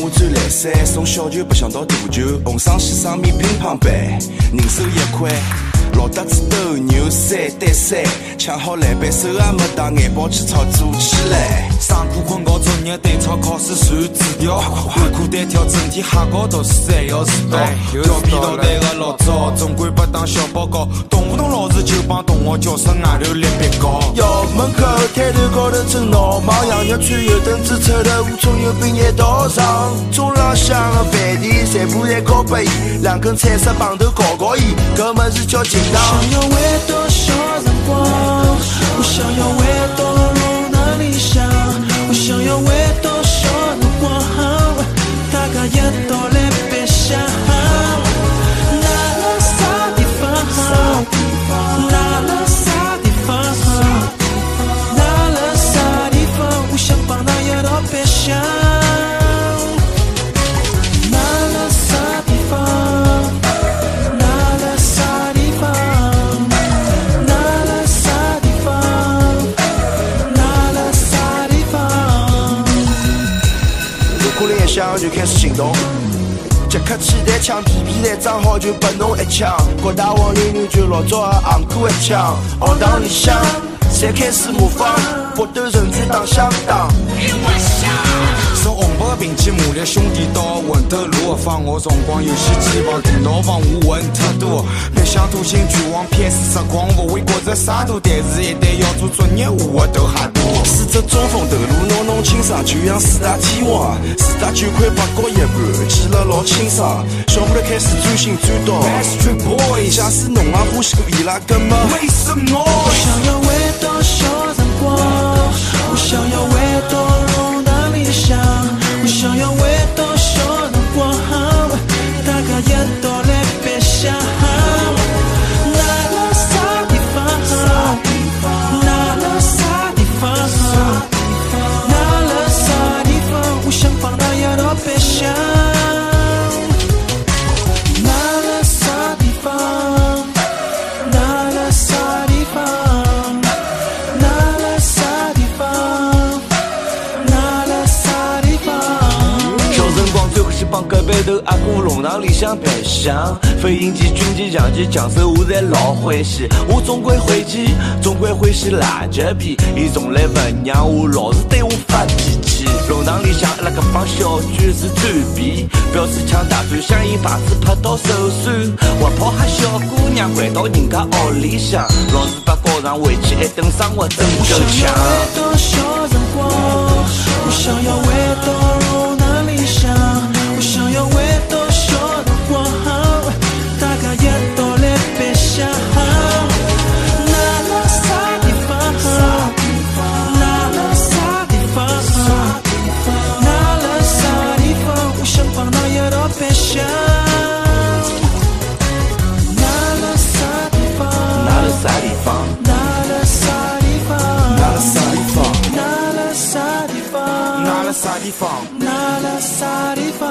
火转来塞，送小球不想到大球，红双喜上面乒乓板，人手一块。老搭子斗牛3对3，抢好篮板手也没打，眼包起操做起来。上课困觉作业对抄考试算纸条，换裤单挑整天瞎搞读书还要迟到。调皮捣蛋的老早，总归不当小报告，动不动老师就帮同学教室外头立别高。校门口摊头高头正闹忙，洋肉串油灯子臭豆腐葱油饼一道上。中浪向的饭店，全部侪交拨伊，两根彩色棒头搞搞伊，搿么是叫情堂。想要回到小辰光，我想要回到龙南理想，我想要回到小辰光，大家一道来白相。哪了啥地方？哪了啥地方？哪了啥地方？我想帮他一道白相。哪了啥地方？就开始行动，杰克气弹枪皮皮弹装好就拨侬一枪，各大王溜溜就老早也昂过一枪，学堂里向侪开始模仿，搏斗成拳打相打。从红白并肩马力兄弟到混斗路，放学辰光游戏机房电脑房我混太多，别想土星巨王 PS 实况不会觉着啥多，但是一旦要做作业我头还多。四只中锋头路弄清爽，就像四大天王，四大9块8角一盘，记了老清爽。小部头开始专心转到 Backstreet Boys， 假使侬也欢喜过伊拉，搿么为什么？我想要回到小辰光，我想要回到龙南理想，我想要回到小辰光，大家一道来白相。哪了啥地方？哪了啥地方？哪了啥地方？我想帮他一道白相。哪了啥地方？哪了啥地方？哪了啥地方？哪了啥地方？小辰光最欢喜帮隔壁头阿哥弄堂里向白相，飞行机、军机、强机、枪手我侪老欢喜。我总归欢喜垃圾皮，伊从来不让我，老是对我发脾气。弄堂里向那个帮小鬼是转变，表示枪打转向伊牌子拍到手酸，我跑吓小姑娘回到人家屋里向，老师把告上回去一顿生活真够呛。我想要回到小辰光，我想要回到龙南理想，我想要回到小辰光，大家一道来白相。哪了啥地方？哪了啥地方？哪了啥地方？我想帮他一道白相。哪了啥地方？哪了啥地方？哪了啥地方？哪了啥地方？哪了啥地方？哪了啥地方？哪了啥地方？